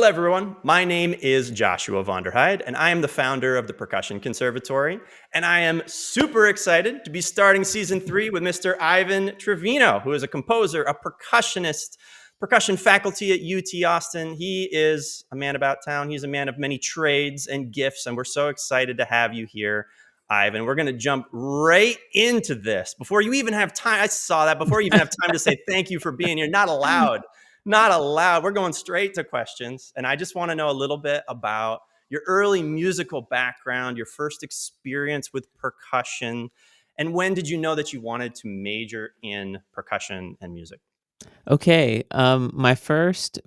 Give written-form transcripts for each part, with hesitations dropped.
everyone. My name is Joshua Vonderheide, and I am the founder of the Percussion Conservatory. And I am super excited to be starting season 3 with Mr. Ivan Trevino, who is a composer, a percussionist, percussion faculty at UT Austin. He is a man about town. He's a man of many trades and gifts, and we're so excited to have you here, Ivan. We're going to jump right into this. Before you even have time, I saw that, before you even have time to say thank you for being here, not allowed. Not allowed. We're going straight to questions. And I just want to know a little bit about your early musical background, your first experience with percussion, and when did you know that you wanted to major in percussion and music? Okay, my first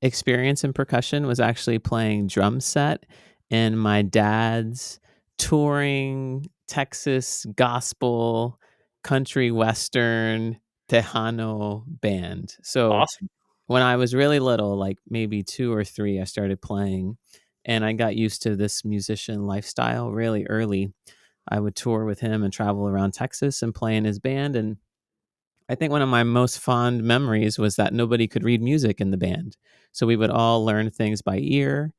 experience in percussion was actually playing drum set in my dad's touring Texas gospel, country western, Tejano band. So Awesome. when I was really little, like maybe 2 or 3, I started playing, and I got used to this musician lifestyle really early. I would tour with him and travel around Texas and play in his band, and I think one of my most fond memories was that nobody could read music in the band. So we would all learn things by ear.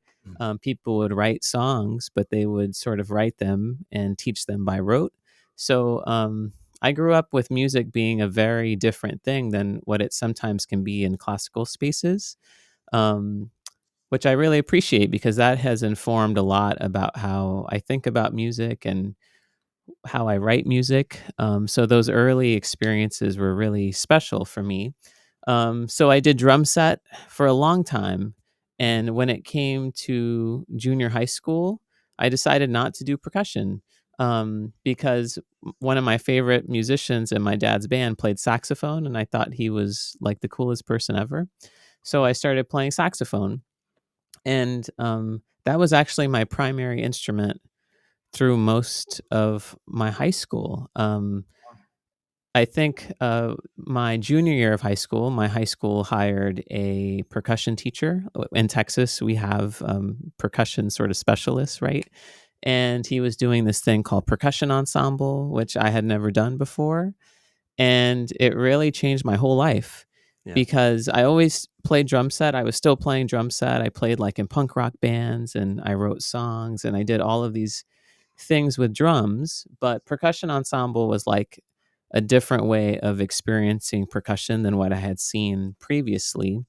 People would write songs, but they would sort of write them and teach them by rote. So I grew up with music being a very different thing than what it sometimes can be in classical spaces, um, which I really appreciate because that has informed a lot about how I think about music and how I write music. So those early experiences were really special for me. So I did drum set for a long time. And when it came to junior high school, I decided not to do percussion because one of my favorite musicians in my dad's band played saxophone, and I thought he was like the coolest person ever. So I started playing saxophone. And that was actually my primary instrument through most of my high school. I think my junior year of high school, my high school hired a percussion teacher. In Texas, we have percussion sort of specialists, right? And he was doing this thing called percussion ensemble, which I had never done before. And it really changed my whole life Yeah. because I always played drum set. I was still playing drum set. I played like in punk rock bands and I wrote songs and I did all of these things with drums, but percussion ensemble was like a different way of experiencing percussion than what I had seen previously.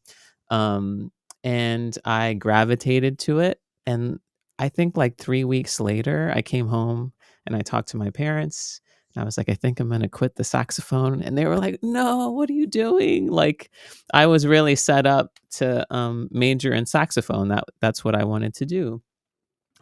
Um, and I gravitated to it. And I think like 3 weeks later, I came home and I talked to my parents. And I was like, I think I'm going to quit the saxophone. And they were like, no, what are you doing? Like, I was really set up to major in saxophone. That's what I wanted to do.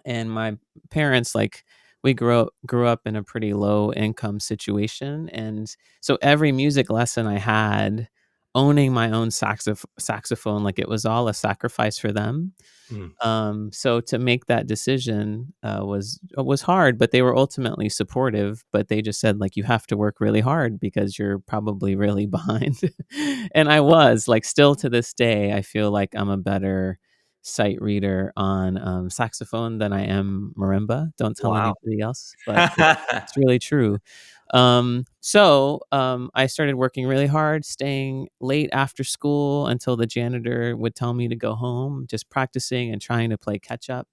And my parents, like, we grew up in a pretty low income situation, and so every music lesson I had, owning my own saxophone, like, it was all a sacrifice for them. Mm. So to make that decision was hard, but they were ultimately supportive. But they just said, like, you have to work really hard because you're probably really behind. And I was like, still to this day, I feel like I'm a better sight reader on saxophone than I am marimba. Don't tell Wow. anybody else, but it's really true. I started working really hard, staying late after school until the janitor would tell me to go home, just practicing and trying to play catch up.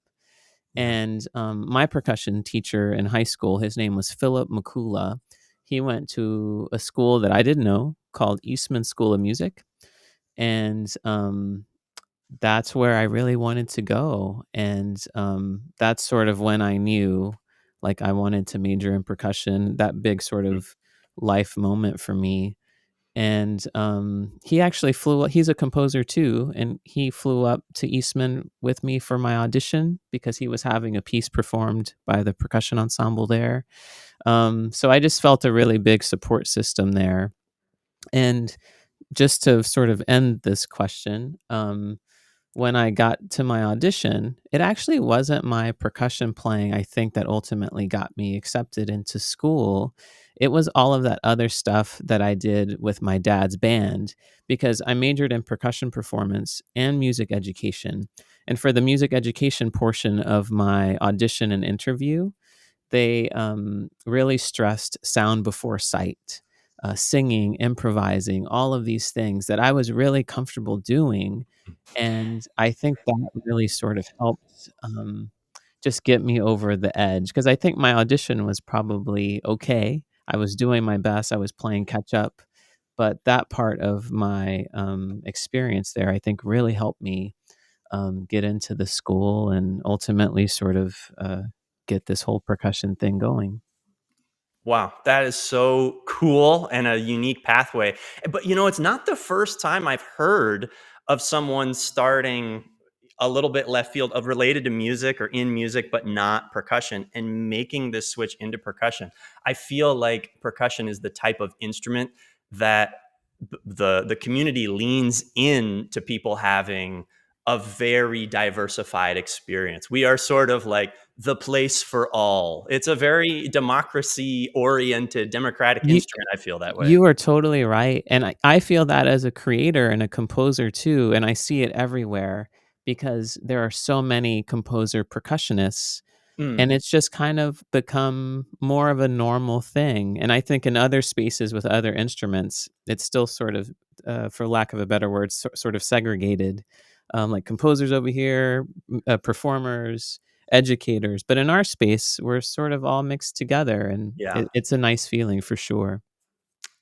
Yeah. And my percussion teacher in high school, his name was Philip McCula. He went to a school that I didn't know called Eastman School of Music. And that's where I really wanted to go. And that's sort of when I knew like I wanted to major in percussion, that big sort Mm. of life moment for me. And he actually he's a composer too. And he flew up to Eastman with me for my audition because he was having a piece performed by the percussion ensemble there. So I just felt a really big support system there. And just to sort of end this question, when I got to my audition, it actually wasn't my percussion playing, I think, that ultimately got me accepted into school. It was all of that other stuff that I did with my dad's band because I majored in percussion performance and music education. And for the music education portion of my audition and interview, they really stressed sound before sight. singing, improvising, all of these things that I was really comfortable doing. And I think that really sort of helped just get me over the edge because I think my audition was probably okay. I was doing my best, I was playing catch up. But that part of my experience there, I think, really helped me get into the school and ultimately sort of get this whole percussion thing going. Wow, that is so cool and a unique pathway. But it's not the first time I've heard of someone starting a little bit left field of related to music or in music, but not percussion and making this switch into percussion. I feel like percussion is the type of instrument that the community leans in to people having a very diversified experience. We are sort of like the place for all. It's a very democracy oriented democratic You, instrument. I feel that way. you are totally right. And I feel that as a creator and a composer too. And I see it everywhere because there are so many composer percussionists. And Mm, it's just kind of become more of a normal thing, and I think in other spaces with other instruments, it's still sort of, for lack of a better word, sort of segregated, like composers over here, performers, educators, but in our space, we're sort of all mixed together, and yeah. it's a nice feeling for sure.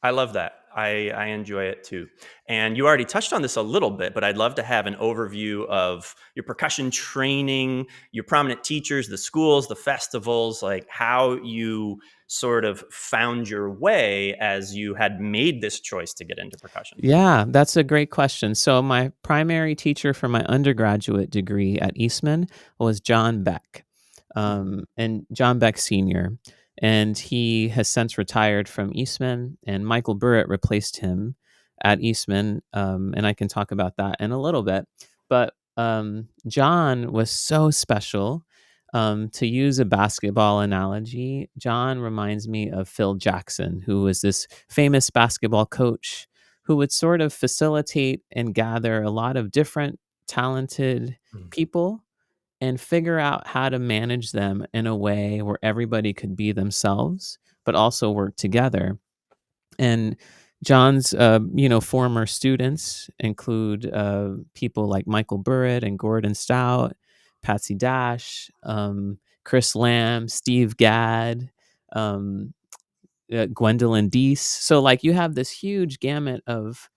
I love that. I enjoy it too. And you already touched on this a little bit, but I'd love to have an overview of your percussion training, your prominent teachers, the schools, the festivals, like how you sort of found your way as you had made this choice to get into percussion. Yeah, that's a great question. So my primary teacher for my undergraduate degree at Eastman was John Beck, Mhm. and John Beck Sr. And he has since retired from Eastman, and Michael Burritt replaced him at Eastman. And I can talk about that in a little bit. But John was so special. To use a basketball analogy, John reminds me of Phil Jackson, who was this famous basketball coach who would sort of facilitate and gather a lot of different talented Mhm. people and figure out how to manage them in a way where everybody could be themselves but also work together. And John's former students include people like Michael Burritt and Gordon Stout, Patsy Dash, Chris Lamb, Steve Gadd, um, Gwendolyn Deese. So like you have this huge gamut of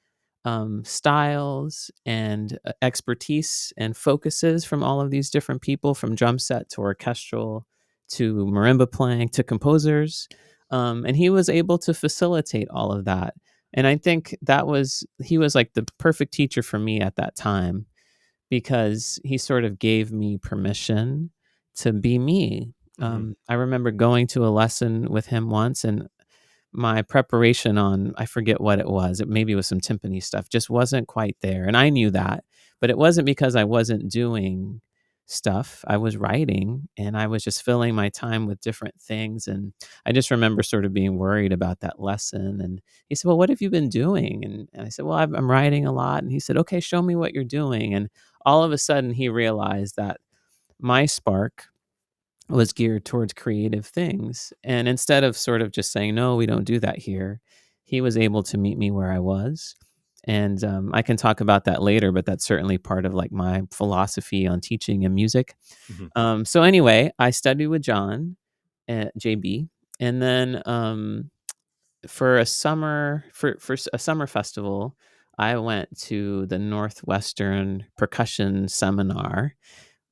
styles and expertise and focuses from all of these different people, from drum set to orchestral to marimba playing to composers. And he was able to facilitate all of that. And I think he was like the perfect teacher for me at that time because he sort of gave me permission to be me. Mhm. I remember going to a lesson with him once, and my preparation on, I forget what it was, it maybe was some timpani stuff, just wasn't quite there, and I knew that, but it wasn't because I wasn't doing stuff. I was writing, and I was just filling my time with different things, and I just remember sort of being worried about that lesson, and he said, "Well, what have you been doing?" And I said, "Well, I'm writing a lot," and he said, "Okay, show me what you're doing," and all of a sudden, he realized that my spark was geared towards creative things. And instead of sort of just saying, no, we don't do that here, he was able to meet me where I was. And I can talk about that later, but that's certainly part of like my philosophy on teaching and music. Mhm. So anyway, I studied with John at JB. And then for a a summer festival, I went to the Northwestern Percussion Seminar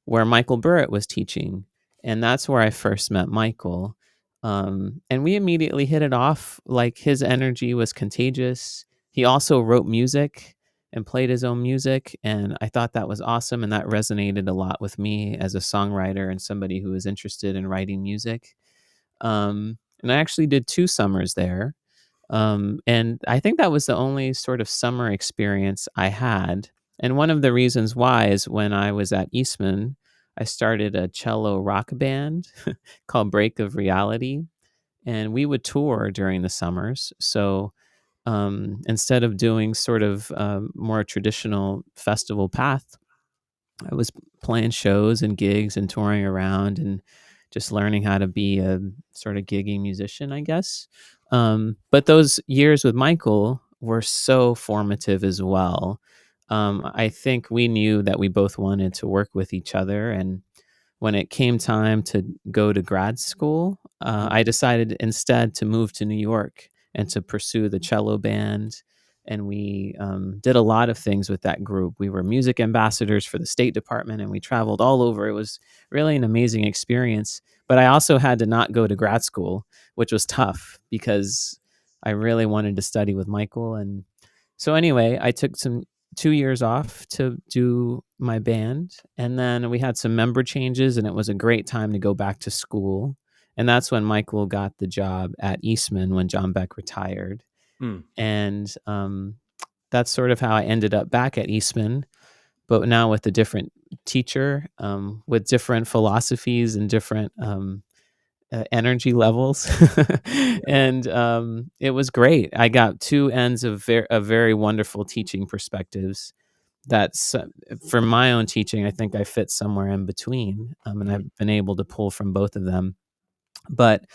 where Michael Burritt was teaching, and that's where I first met Michael. And we immediately hit it off. Like his energy was contagious. He also wrote music and played his own music, and I thought that was awesome, and that resonated a lot with me as a songwriter and somebody who was interested in writing music. And I actually did 2 summers there. And I think that was the only sort of summer experience I had. And one of the reasons why is when I was at Eastman, I started a cello rock band called Break of Reality, and we would tour during the summers. So instead of doing sort of more traditional festival path, I was playing shows and gigs and touring around and just learning how to be a sort of gigging musician, I guess. But those years with Michael were so formative as well. I think we knew that we both wanted to work with each other, and when it came time to go to grad school, Mhm. I decided instead to move to New York and to pursue the cello band. And we did a lot of things with that group. We were music ambassadors for the State Department and we traveled all over. It was really an amazing experience. But I also had to not go to grad school, which was tough because I really wanted to study with Michael. And so, anyway, I took some 2 years off to do my band, and then we had some member changes, and it was a great time to go back to school. And that's when Michael got the job at Eastman when John Beck retired. Mm. And that's sort of how I ended up back at Eastman, but now with a different teacher, with different philosophies and different energy levels. And it was great. I got two ends of very wonderful teaching perspectives. That's for my own teaching. I think I fit somewhere in between, and Mhm. I've been able to pull from both of them. But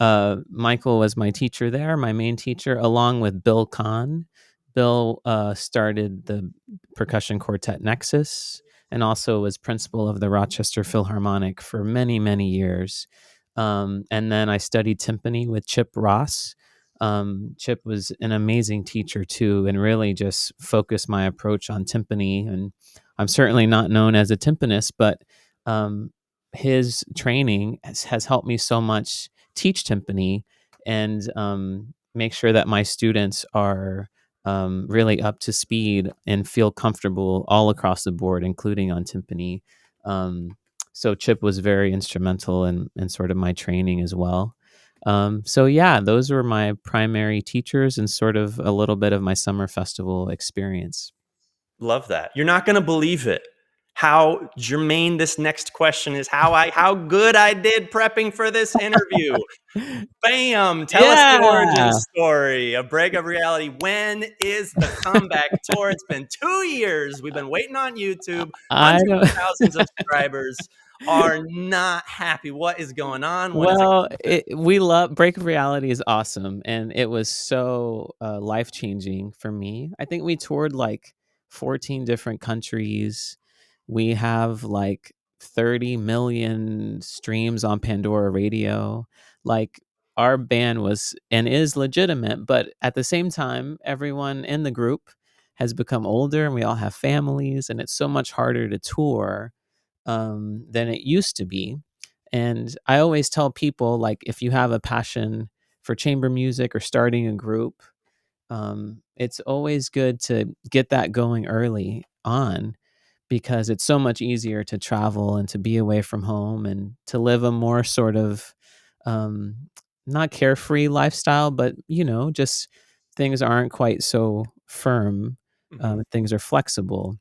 Michael was my teacher there, my main teacher, along with Bill Kahn. Bill started the percussion quartet Nexus and also was principal of the Rochester Philharmonic for many, many years. And then I studied timpani with Chip Ross. Chip was an amazing teacher too, and really just focused my approach on timpani. And I'm certainly not known as a timpanist, but um, his training has helped me so much teach timpani and make sure that my students are really up to speed and feel comfortable all across the board, including on timpani. Um, so Chip was very instrumental in sort of my training as well. So yeah, those were my primary teachers and sort of a little bit of my summer festival experience. Love that. You're not going to believe it. How germane this next question is, how good I did prepping for this interview. Bam! Tell us the origin Yeah, story. A break of reality. When is the comeback tour? It's been 2 years. We've been waiting on YouTube. I Hundreds don't. of thousands of subscribers are not happy. What is going on? When is it Well, coming back? we love Break of Reality is awesome, and it was so life changing for me. I think we toured like 14 different countries. We have like 30 million streams on Pandora Radio. Like our band was and is legitimate, but at the same time, everyone in the group has become older, and we all have families, and it's so much harder to tour than it used to be. And I always tell people, like, if you have a passion for chamber music or starting a group, it's always good to get that going early on because it's so much easier to travel and to be away from home and to live a more sort of um, not carefree lifestyle, but just things aren't quite so firm. Mhm. Things are flexible.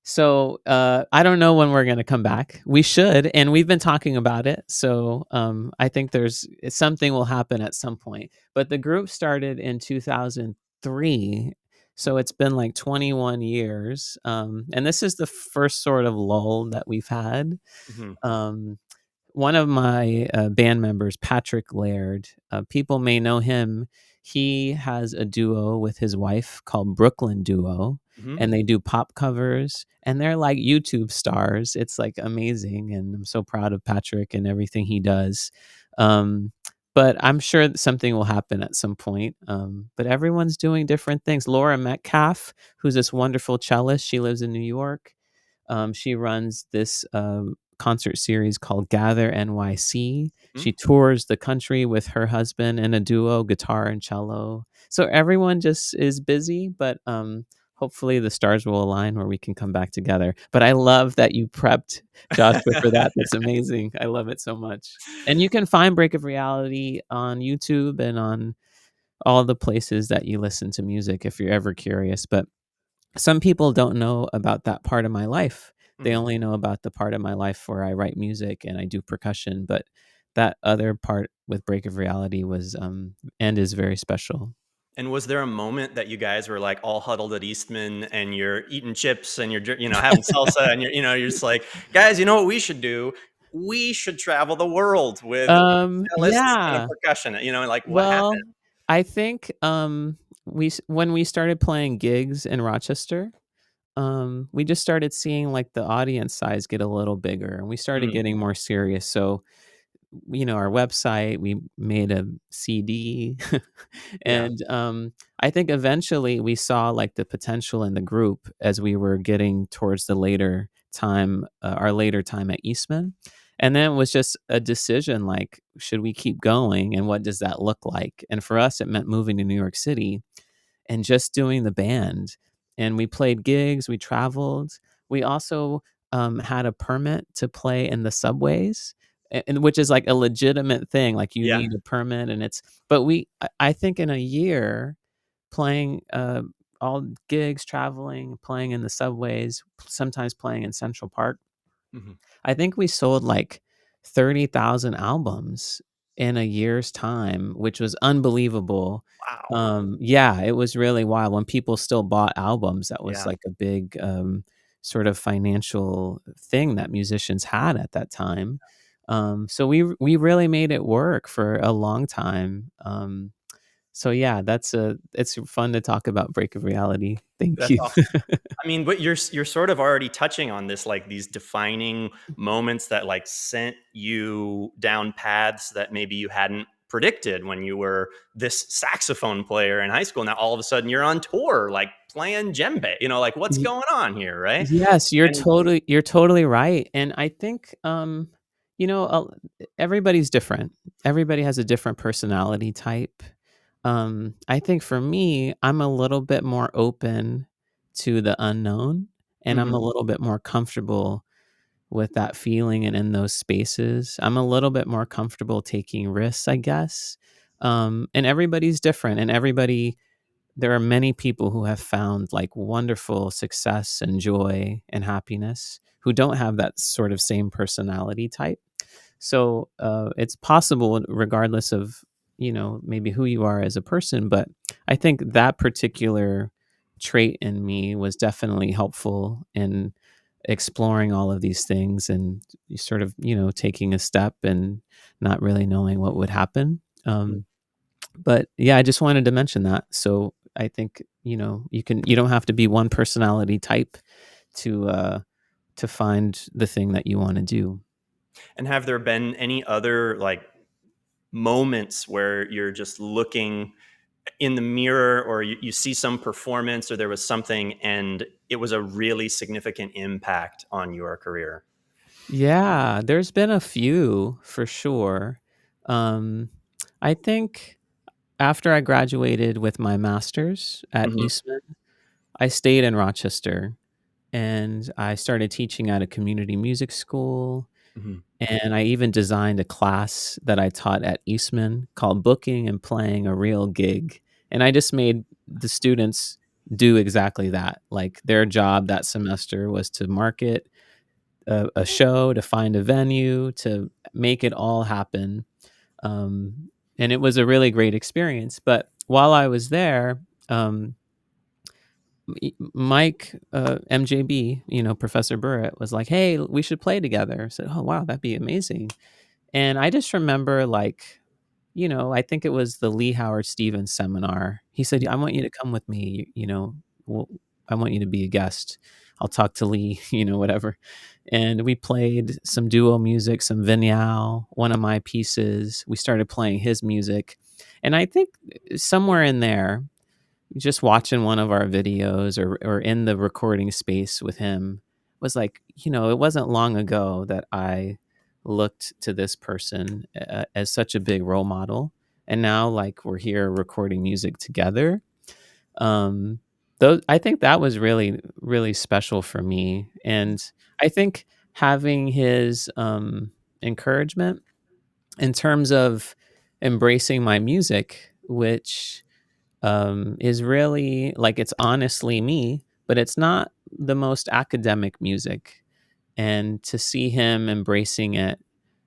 So, I don't know when we're gonna come back. We should, and we've been talking about it. So, I think there's something will happen at some point. But the group started in 2003, so it's been like 21 years. And this is the first sort of lull that we've had. Mhm. Um, One of my band members, Patrick Laird, people may know him. He has a duo with his wife called Brooklyn Duo, Mhm. and they do pop covers, and they're like YouTube stars. It's like amazing, and I'm so proud of Patrick and everything he does. Um, but I'm sure that something will happen at some point. But everyone's doing different things. Laura Metcalf, who's this wonderful cellist, she lives in New York. She runs this concert series called Gather NYC. Mhm. She tours the country with her husband in a duo, guitar and cello. So everyone just is busy, but hopefully the stars will align where we can come back together. But I love that you prepped Joshua for that. That's amazing. I love it so much. And you can find Break of Reality on YouTube and on all the places that you listen to music if you're ever curious. But some people don't know about that part of my life. They Mhm. only know about the part of my life where I write music and I do percussion, but that other part with Break of Reality was and is very special. And was there a moment that you guys were like all huddled at Eastman and you're eating chips and you're having salsa and you're just like, guys, you know what we should do? we should travel the world with cellists and a Yeah. percussion. Like what happened? Well, I think when we started playing gigs in Rochester, we just started seeing like the audience size get a little bigger, and we started Mm, getting more serious. So, our website, we made a CD. yeah. And I think eventually we saw like the potential in the group as we were getting towards the later time, our later time at Eastman. And then it was just a decision, like, should we keep going, and what does that look like? And for us, it meant moving to New York City and just doing the band. And we played gigs, we traveled. We also had a permit to play in the subways, and which is like a legitimate thing. Like, you Yeah. need a permit, and but I think in a year playing all gigs, traveling, playing in the subways, sometimes playing in Central Park, Mhm. I think we sold like 30,000 albums in a year's time, which was unbelievable. Wow. Yeah, it was really wild. When people still bought albums, that was Yeah. like a big, sort of financial thing that musicians had at that time. So we really made it work for a long time. So yeah, it's fun to talk about Break of Reality. Thank That's you. awesome. I mean, but you're sort of already touching on this, like these defining moments that like sent you down paths that maybe you hadn't predicted when you were this saxophone player in high school. Now all of a sudden you're on tour, like playing djembe. Like what's going on here, right? Yes, And you're totally right, and I think, you know, everybody's different. Everybody has a different personality type. I think for me, I'm a little bit more open to the unknown, and I'm mhm, a little bit more comfortable with that feeling and in those spaces. I'm a little bit more comfortable taking risks, I guess. And everybody's different, and there are many people who have found like wonderful success and joy and happiness who don't have that sort of same personality type. So it's possible, regardless of maybe who you are as a person. But I think that particular trait in me was definitely helpful in exploring all of these things, and sort of taking a step and not really knowing what would happen. mhm. But yeah, I just wanted to mention that. So I think, you don't have to be one personality type to find the thing that you want to do. And have there been any other like moments where you're just looking in the mirror or you see some performance or there was something and it was a really significant impact on your career? Yeah, there's been a few for sure. Um, I think after I graduated with my master's at Mhm, Eastman, I stayed in Rochester, and I started teaching at a community music school. mhm. And I even designed a class that I taught at Eastman called Booking and Playing a Real Gig. And I just made the students do exactly that. Like, their job that semester was to market a show, to find a venue, to make it all happen. And it was a really great experience. But while I was there, Mike, MJB, Professor Burrett was like, "Hey, we should play together." I said, "Oh, wow, that'd be amazing." And I just remember, like, I think it was the Lee Howard Stevens seminar. He said, "I want you to come with me, well, I want you to be a guest. I'll talk to Lee," whatever. And we played some duo music, some vinyl, one of my pieces. We started playing his music. And I think somewhere in there, just watching one of our videos, or in the recording space with him, was like, it wasn't long ago that I looked to this person as such a big role model. And now, like, we're here recording music together. Um, I think that was really, really special for me. And I think having his encouragement in terms of embracing my music, which is really like, it's honestly me, but it's not the most academic music. And to see him embracing it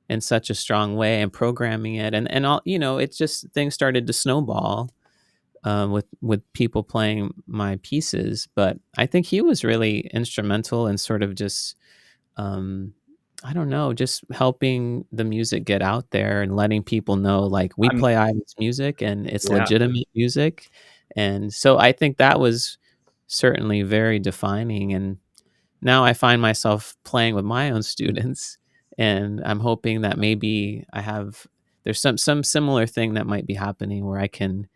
in such a strong way and programming it, and all, it's just, things started to snowball with people playing my pieces. But I think he was really instrumental in sort of just um, I don't know, just helping the music get out there and letting people know, like, we I'm play Ivan's music and it's Yeah, legitimate music, and so I think that was certainly very defining, and now I find myself playing with my own students, and I'm hoping that maybe there's some similar thing that might be happening where I can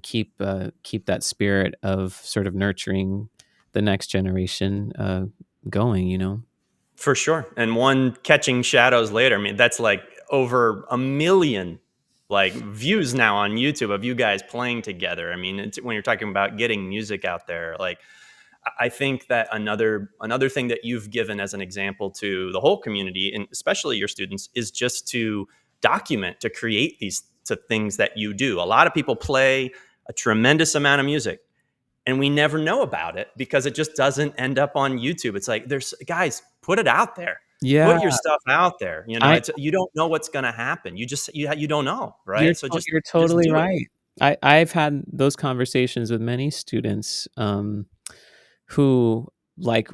keep that spirit of sort of nurturing the next generation, going, you know? for sure. And one Catching Shadows later, I mean, that's like over a million like views now on YouTube of you guys playing together. I mean, it's when you're talking about getting music out there, like I think that another thing that you've given as an example to the whole community and especially your students is just to document, to create these to things that you do. A lot of people play a tremendous amount of music and we never know about it because it just doesn't end up on YouTube. It's like there's guys, put it out there. Yeah, Put your stuff out there. You know, I it's you don't know what's going to happen. You don't know, right? So you're just totally do it. right. I've had those conversations with many students, who, like,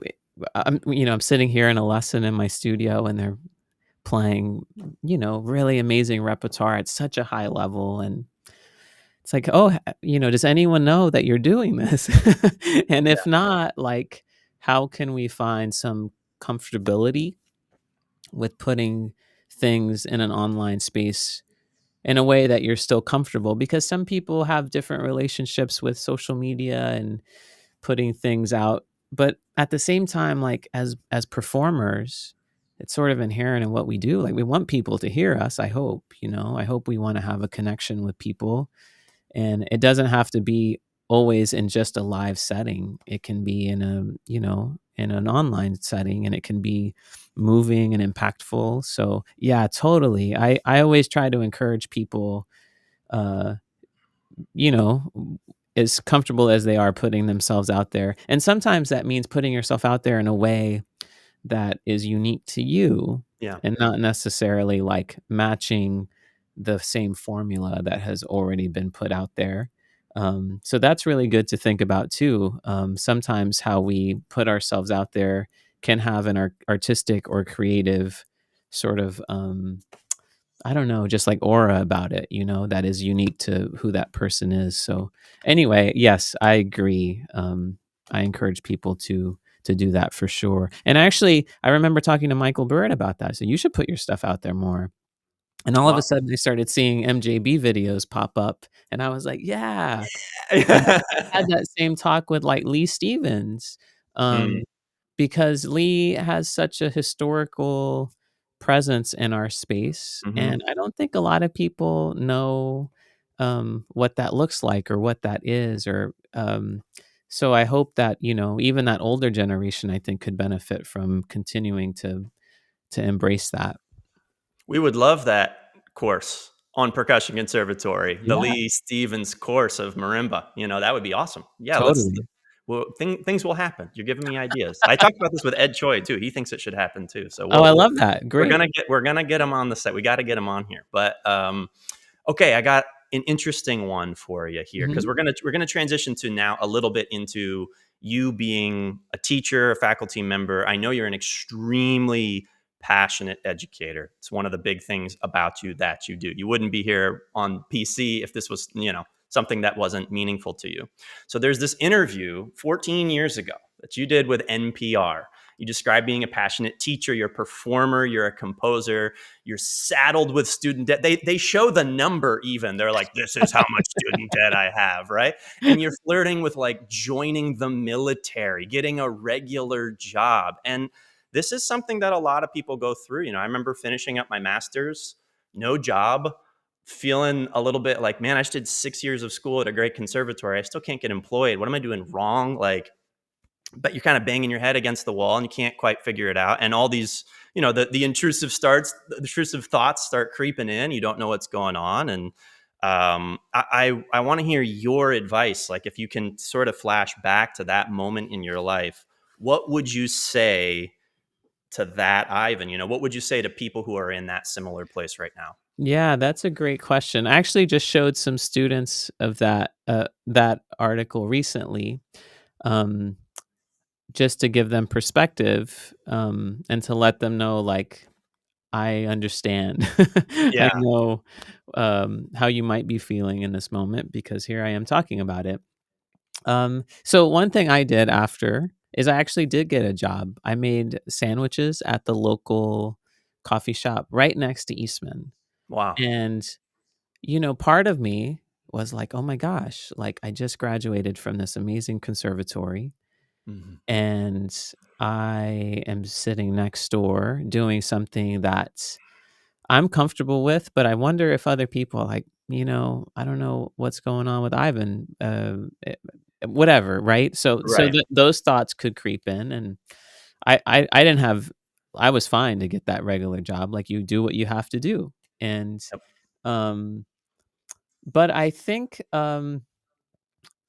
I'm sitting here in a lesson in my studio, and they're playing, really amazing repertoire at such a high level, and it's like, "Oh, does anyone know that you're doing this?" And if not, like, how can we find some comfortability with putting things in an online space in a way that you're still comfortable? Because some people have different relationships with social media and putting things out, but at the same time, like, as performers, it's sort of inherent in what we do. Like, we want people to hear us. I hope we want to have a connection with people, and it doesn't have to be always in just a live setting. It can be in an online setting, and it can be moving and impactful. So yeah, totally. I always try to encourage people, uh you know as comfortable as they are putting themselves out there, and sometimes that means putting yourself out there in a way that is unique to you, Yeah. and not necessarily like matching the same formula that has already been put out there. So that's really good to think about too. Sometimes how we put ourselves out there can have an artistic or creative sort of, I don't know, just like aura about it, that is unique to who that person is. So anyway, yes, I agree. I encourage people to do that for sure. And actually, I remember talking to Michael Bird about that. So you should put your stuff out there more. And all of a Well, sudden, I started seeing MJB videos pop up, and I was like, yeah. And mm, I had that same talk with like Lee Stevens. Um, because Lee has such a historical presence in our space, mhm. and I don't think a lot of people know, what that looks like or what that is, or so I hope that, even that older generation, I think, could benefit from continuing to embrace that. We would love that course on Percussion Conservatory, the Yeah, Lee Stevens course of marimba. You know, that would be awesome. Yeah, totally. well, things will happen. You're giving me ideas. I talked about this with Ed Choi too. He thinks it should happen too. So Oh, I love that. Great. we're gonna get him on the set. We got to get him on here. But okay, I got an interesting one for you here because Mhm. we're gonna transition to now a little bit into you being a teacher, a faculty member. I know you're an extremely passionate educator. It's one of the big things about you that you do. You wouldn't be here on PC if this was, something that wasn't meaningful to you. So there's this interview 14 years ago that you did with NPR. You describe being a passionate teacher, you're a performer, you're a composer, you're saddled with student debt. They show the number even. They're like, this is how much student debt I have, right? And you're flirting with like joining the military, getting a regular job. And this is something that a lot of people go through. You know, I remember finishing up my master's, no job, feeling a little bit like, man, I just did 6 years of school at a great conservatory. I still can't get employed. What am I doing wrong? Like, but you're kind of banging your head against the wall and you can't quite figure it out. And all these, the the intrusive thoughts start creeping in. You don't know what's going on. And I want to hear your advice. Like if you can sort of flash back to that moment in your life, what would you say to that Ivan? What would you say to people who are in that similar place right now? Yeah, that's a great question. I actually just showed some students of that article recently. Um, just to give them perspective, and to let them know, like, I understand. I Yeah. know, how you might be feeling in this moment because here I am talking about it. So one thing I did after is I actually did get a job. I made sandwiches at the local coffee shop right next to Eastman. Wow. And, part of me was like, oh my gosh, like I just graduated from this amazing conservatory Mhm. and I am sitting next door doing something that I'm comfortable with, but I wonder if other people are like, I don't know what's going on with Ivan, whatever, right? So Right. those thoughts could creep in, and I didn't have, I was fine to get that regular job, like you do what you have to do, and Yep. um, but I think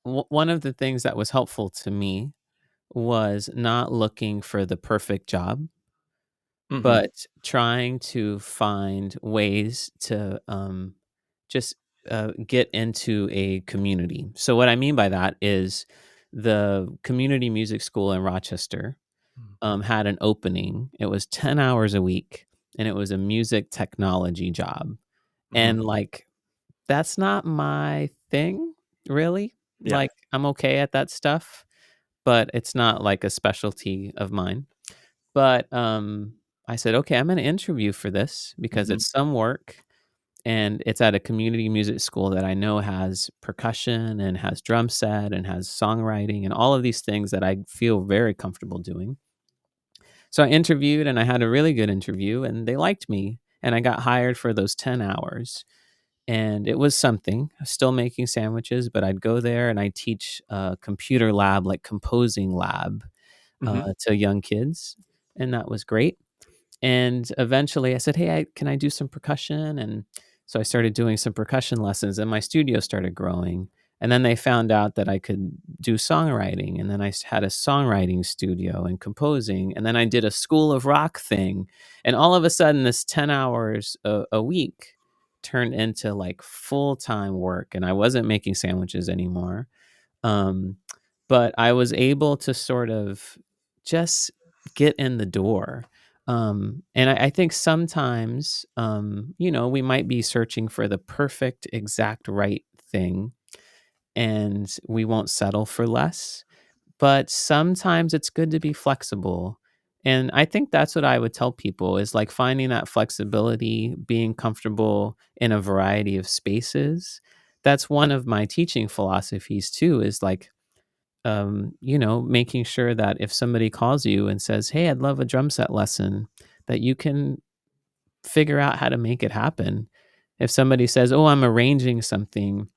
one of the things that was helpful to me was not looking for the perfect job, Mhm. but trying to find ways to just get into a community. So, what I mean by that is the community music school in Rochester Mm. had an opening. It was 10 hours a week and it was a music technology job. Mhm. And like, that's not my thing, really. Yeah. Like, I'm okay at that stuff, but it's not like a specialty of mine. But, I said, "Okay, I'm gonna interview for this because Mhm. it's some work, and it's at a community music school that I know has percussion and has drum set and has songwriting and all of these things that I feel very comfortable doing." So I interviewed, and I had a really good interview, and they liked me, and I got hired for those 10 hours, and it was something. I was still making sandwiches, but I'd go there and I'd teach a computer lab, like composing lab, Mhm. to young kids, and that was great. And eventually I said, "Hey, can I do some percussion?" And so I started doing some percussion lessons and my studio started growing. And then they found out that I could do songwriting. And then had a songwriting studio and composing. And then I did a school of rock thing. And all of a sudden, this 10 hours a week turned into like full time work. And I wasn't making sandwiches anymore. Um, but I was able to sort of just get in the door. And I think sometimes, we might be searching for the perfect, exact right thing, and we won't settle for less. But sometimes it's good to be flexible. And I think that's what I would tell people is like finding that flexibility, being comfortable in a variety of spaces. That's one of my teaching philosophies too, is like making sure that if somebody calls you and says, "Hey, I'd love a drum set lesson," that you can figure out how to make it happen. If somebody says, "Oh, I'm arranging something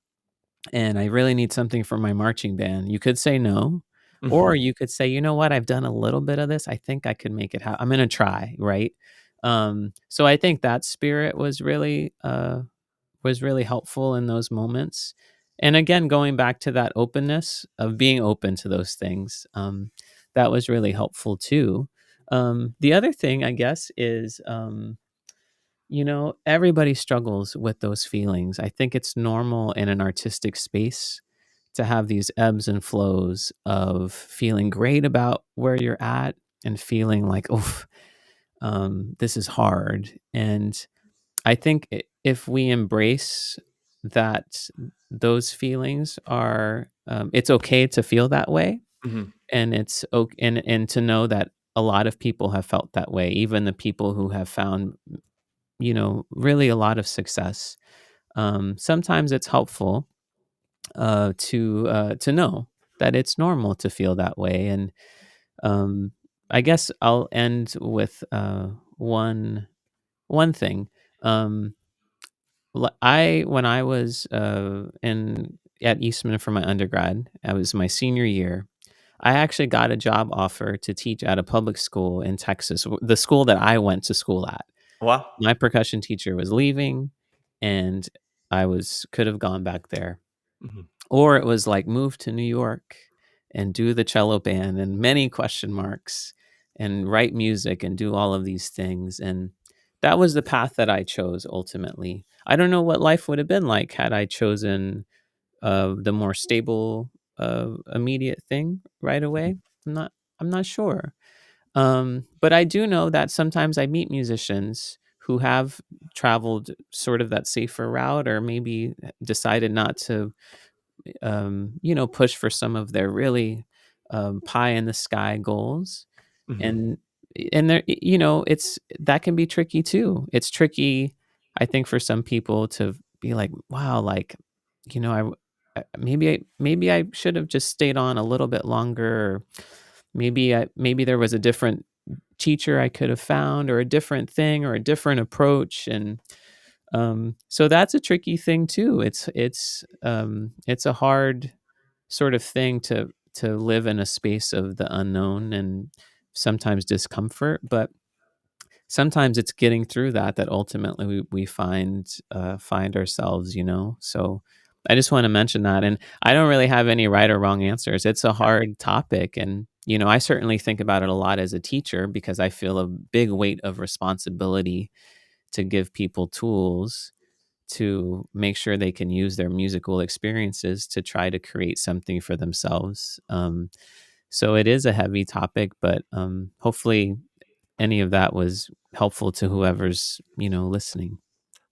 and I really need something for my marching band," you could say no. Or Mhm. you could say, "You know what? I've done a little bit of this. I think I could make it happen. I'm going to try." Right. So I think that spirit was really helpful in those moments. And again, going back to that openness of being open to those things, that was really helpful too. The other thing, I guess, is everybody struggles with those feelings. I think it's normal in an artistic space to have these ebbs and flows of feeling great about where you're at and feeling like, oh, this is hard. And I think if we embrace that those feelings are, it's okay to feel that way, Mhm. and it's okay, and to know that a lot of people have felt that way, even the people who have found, really a lot of success. Sometimes it's helpful to know that it's normal to feel that way, and um, I guess I'll end with one thing. Um, when I was in at Eastman for my undergrad, I was my senior year. I actually got a job offer to teach at a public school in Texas, the school that I went to school at. Wow. My percussion teacher was leaving, and I was could have gone back there, Mhm. or it was like move to New York and do the cello band and many question marks and write music and do all of these things. And that was the path that I chose ultimately. I don't know what life would have been like had I chosen the more stable, immediate thing right Mhm. away. I'm not. I'm not sure. But I do know that sometimes I meet musicians who have traveled sort of that safer route, or maybe decided not to, push for some of their really pie in the sky goals. Mhm. And there, it's that can be tricky too. It's tricky, I think, for some people to be like, wow, like, maybe I should have just stayed on a little bit longer. Or maybe there was a different teacher I could have found, or a different thing, or a different approach. And so that's a tricky thing too. It's a hard sort of thing to live in a space of the unknown and sometimes discomfort. But sometimes it's getting through that ultimately we find ourselves. So I just want to mention that. And I don't really have any right or wrong answers. It's a hard topic, and I certainly think about it a lot as a teacher, because I feel a big weight of responsibility to give people tools to make sure they can use their musical experiences to try to create something for themselves. So it is a heavy topic, but hopefully any of that was helpful to whoever's listening.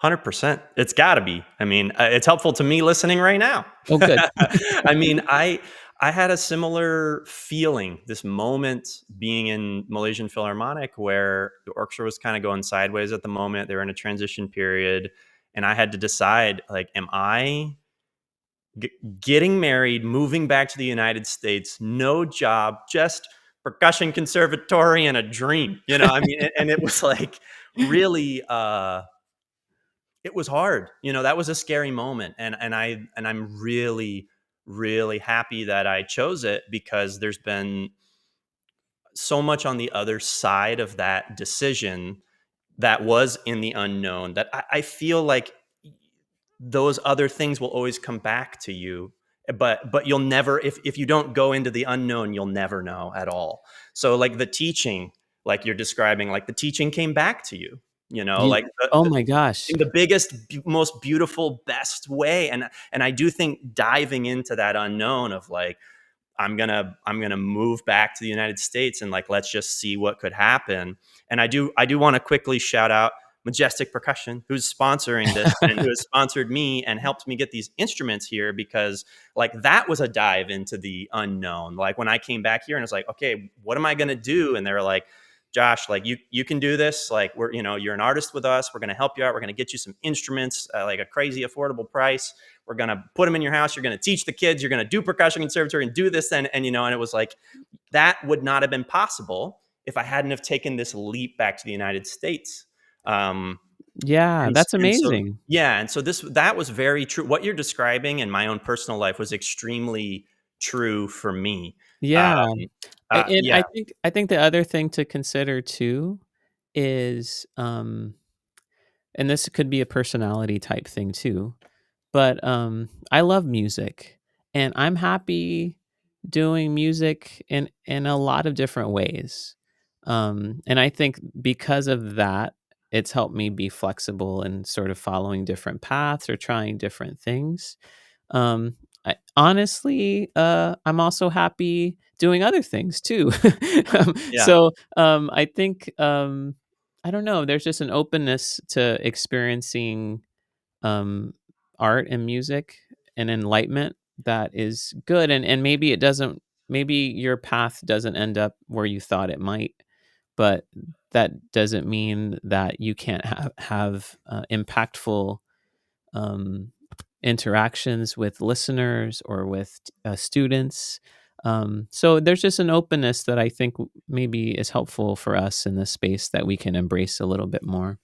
100%. It's got to be. I mean, it's helpful to me listening right now. Oh, good. I mean, I had a similar feeling, this moment being in Malaysian Philharmonic, where the orchestra was kind of going sideways at the moment. They were in a transition period, and I had to decide, like, am I getting married, moving back to the United States, no job, just percussion conservatory and a dream, I mean, and it was like really it was hard. That was a scary moment, and I'm really, really happy that I chose it, because there's been so much on the other side of that decision that was in the unknown, that I feel like those other things will always come back to you, but you'll never, if you don't go into the unknown, you'll never know at all. So, like, the teaching, like you're describing, like the teaching came back to you, You, like oh my gosh. in the biggest, most beautiful, best way. And I do think diving into that unknown of, like, I'm gonna move back to the United States, and, like, let's just see what could happen. And I do want to quickly shout out Majestic Percussion, who's sponsoring this and who has sponsored me and helped me get these instruments here, because, like, that was a dive into the unknown. Like, when I came back here and it's like, okay, what am I gonna do? And they were like, Josh, like, you can do this. Like, you're an artist with us. We're gonna help you out. We're gonna get you some instruments, like a crazy affordable price. We're gonna put them in your house. You're gonna teach the kids. You're gonna do percussion conservatory and do this. And it was like, that would not have been possible if I hadn't have taken this leap back to the United States. Um, Yeah, and that's and so amazing. yeah, and so that was very true. What you're describing in my own personal life was extremely true for me. Um, Yeah. And yeah. I think the other thing to consider too is, and this could be a personality type thing too, but I love music, and I'm happy doing music in a lot of different ways. And I think because of that, it's helped me be flexible and sort of following different paths or trying different things. Um, honestly, I'm also happy doing other things too. Yeah. So I think, I don't know. There's just an openness to experiencing um, art and music and enlightenment that is good. And maybe it doesn't. Maybe your path doesn't end up where you thought it might, but that doesn't mean that you can't have impactful um, interactions with listeners or with students. So there's just an openness that I think maybe is helpful for us in this space that we can embrace a little bit more.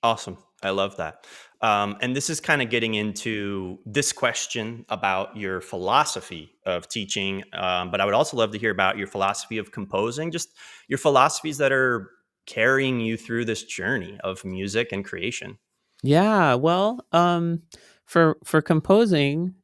Awesome. I love that. And this is kind of getting into this question about your philosophy of teaching. But I would also love to hear about your philosophy of composing, just your philosophies that are carrying you through this journey of music and creation. Yeah, well, for composing,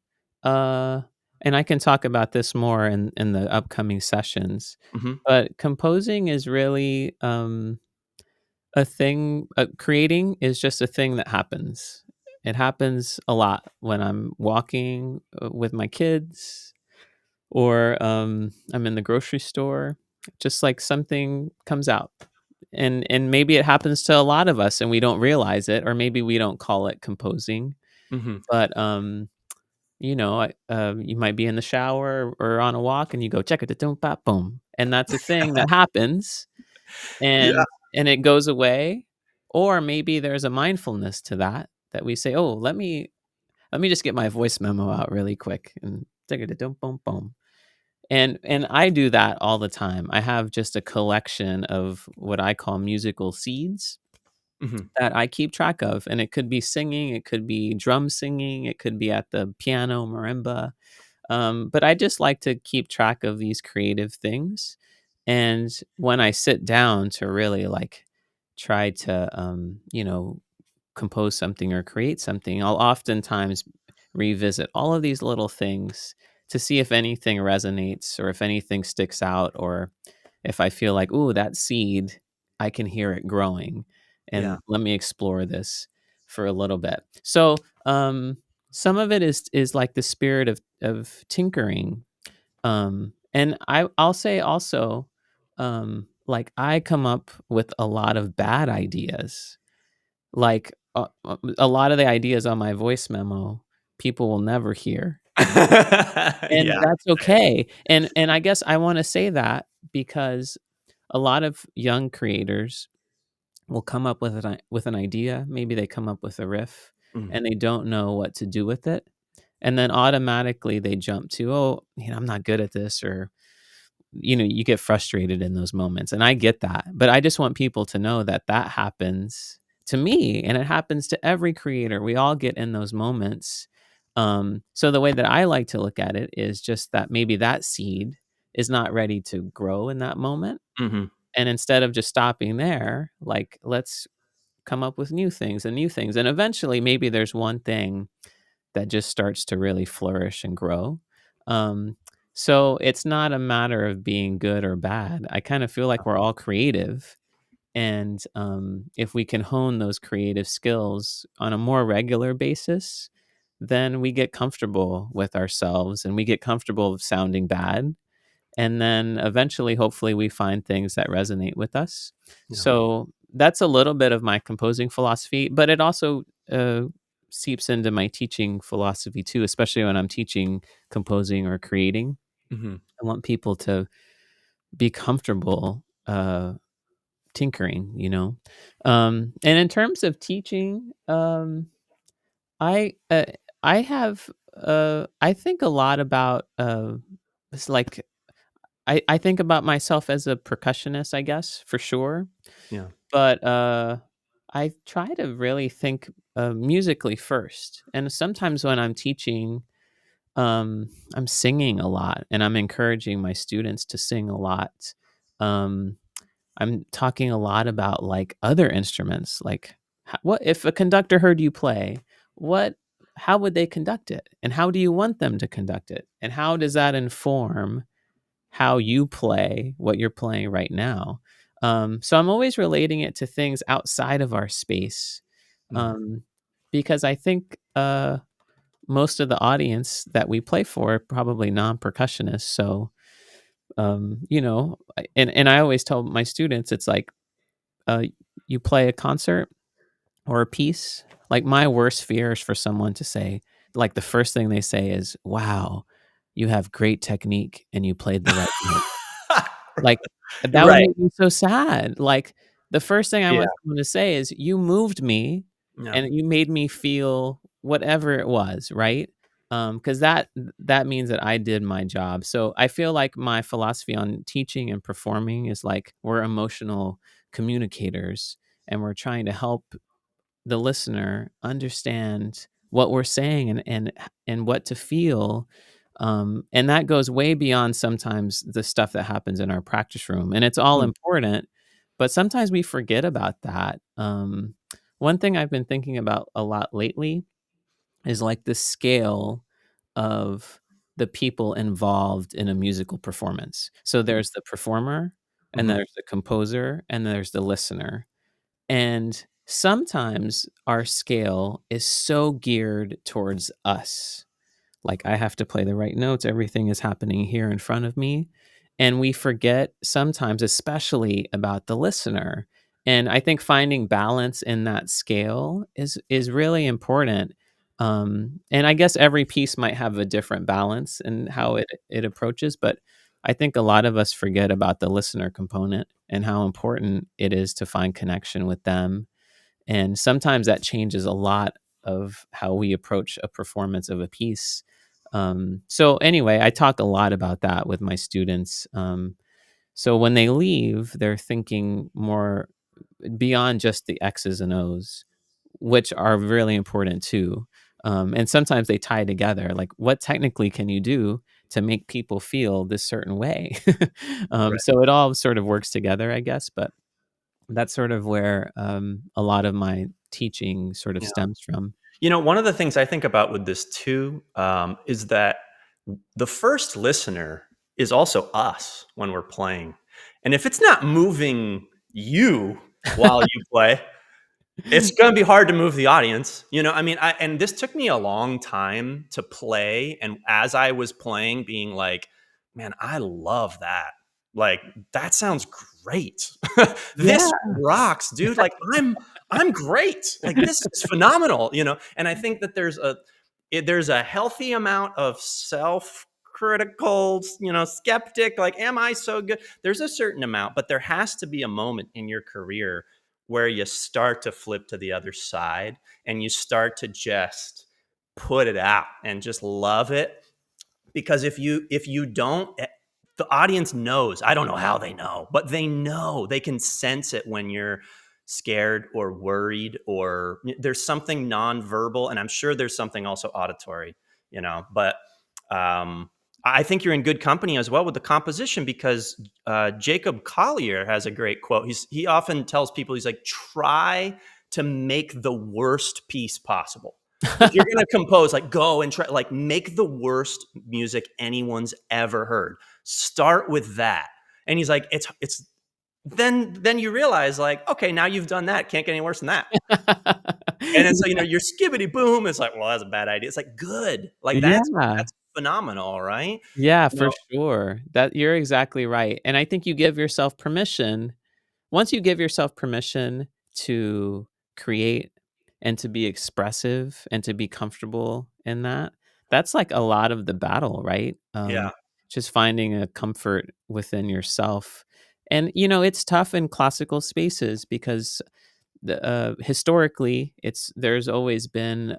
uh, and I can talk about this more in the upcoming sessions, Hmm. but composing is really a thing. Creating is just a thing that happens. It happens a lot when I'm walking with my kids, or I'm in the grocery store, just like something comes out. And maybe it happens to a lot of us and we don't realize it, or maybe we don't call it composing. Hmm. But you might be in the shower or on a walk and you go check it, boom, and that's a thing that happens, Yeah. and it goes away. Or maybe there's a mindfulness to that, that we say, oh, let me just get my voice memo out really quick and check it, boom, boom. And I do that all the time. I have just a collection of what I call musical seeds Hmm. that I keep track of, and it could be singing, it could be drum singing, it could be at the piano, marimba. But I just like to keep track of these creative things. And when I sit down to really like try to, compose something or create something, I'll oftentimes revisit all of these little things to see if anything resonates or if anything sticks out, or if I feel like, ooh, that seed, I can hear it growing, Yeah. and let me explore this for a little bit. So, some of it is like the spirit of tinkering. And I'll say also, like I come up with a lot of bad ideas. Like, a lot of the ideas on my voice memo, people will never hear, and Yeah. that's okay. And I guess I wanna say that because a lot of young creators will come up with an idea, maybe they come up with a riff, Mhm. and they don't know what to do with it, and then automatically they jump to, "Oh, I'm not good at this," or you get frustrated in those moments, and I get that, but I just want people to know that that happens to me, and it happens to every creator. We all get in those moments. So the way that I like to look at it is just that maybe that seed is not ready to grow in that moment, Mhm. and instead of just stopping there, like, let's come up with new things, and eventually, maybe there's one thing that just starts to really flourish and grow. Um, so it's not a matter of being good or bad. I kind of feel like we're all creative. And if we can hone those creative skills on a more regular basis, then we get comfortable with ourselves and we get comfortable with sounding bad. And then eventually, hopefully, we find things that resonate with us. Yeah. So that's a little bit of my composing philosophy, but it also seeps into my teaching philosophy too, especially when I'm teaching composing or creating. Mhm. I want people to be comfortable tinkering, And in terms of teaching, I uh, I have I think a lot about it's like I think about myself as a percussionist, I guess, for sure. Yeah. But, I try to really think, musically first, and sometimes when I'm teaching, I'm singing a lot, and I'm encouraging my students to sing a lot. Um, I'm talking a lot about, like, other instruments, like, what if a conductor heard you play, what how would they conduct it? And how do you want them to conduct it? And how does that inform how you play what you're playing right now. So I'm always relating it to things outside of our space, Mhm. um, because I think most of the audience that we play for are probably non-percussionists. So and I always tell my students, it's like uh, you play a concert or a piece. Like my worst fear is for someone to say, like the first thing they say is, "Wow, you have great technique and you played the right note." Like, that would Right. make me so sad. Like, the first thing I Yeah. want someone to say is, "You moved me, Yeah. and you made me feel whatever it was," right? Because that means that I did my job. So, I feel like my philosophy on teaching and performing is like, we're emotional communicators, and we're trying to help the listener understand what we're saying and what to feel. And that goes way beyond sometimes the stuff that happens in our practice room, and it's all Mm. important, but sometimes we forget about that. One thing I've been thinking about a lot lately is like the scale of the people involved in a musical performance. So Mm. there's the performer, and Mhm. there's the composer, and there's the listener. And sometimes our scale is so geared towards us. Like I have to play the right notes. Everything is happening here in front of me. And we forget sometimes, especially about the listener. And I think finding balance in that scale is really important. And I guess every piece might have a different balance in how Mhm. it approaches, but I think a lot of us forget about the listener component and how important it is to find connection with them, and sometimes that changes a lot of how we approach a performance of a piece. So anyway, I talk a lot about that with my students. So when they leave, they're thinking more beyond just the X's and O's, which are really important too. And sometimes they tie together. Like, what technically can you do to make people feel this certain way? Right. So it all sort of works together, I guess. But that's sort of where a lot of my teaching sort of Yeah. stems from. One of the things I think about with this too is that the first listener is also us when we're playing. And if it's not moving you while you play, it's gonna be hard to move the audience, I mean, and this took me a long time to play, and as I was playing, being like, "Man, I love that. Like, that sounds great. This Yeah. rocks, dude. Like, I'm great. Like, this is phenomenal," And I think that there's a healthy amount of self-critical, skeptic, like, "Am I so good?" There's a certain amount, but there has to be a moment in your career where you start to flip to the other side and you start to just put it out and just love it, because if you don't, the audience knows. I don't know how they know, but they know. They can sense it when you're scared or worried, or there's something nonverbal, and I'm sure there's something also auditory, but um I think you're in good company as well with the composition, because Jacob Collier has a great quote. He often tells people, he's like, try to make the worst piece possible. If you're going to compose, like, go and try, like, make the worst music anyone's ever heard. Start with that. And he's like, it's then you realize, like, okay, now you've done that. Can't get any worse than that. And then so, your skibbity boom. It's like, well, that's a bad idea. It's like, good. Like, that's Yeah. phenomenal, right? Yeah, You for know, sure. That you're exactly right. And I think you give yourself permission. Once you give yourself permission to create and to be expressive and to be comfortable in that, that's like a lot of the battle, right? yeah, Just finding a comfort within yourself. And it's tough in classical spaces because historically there's always been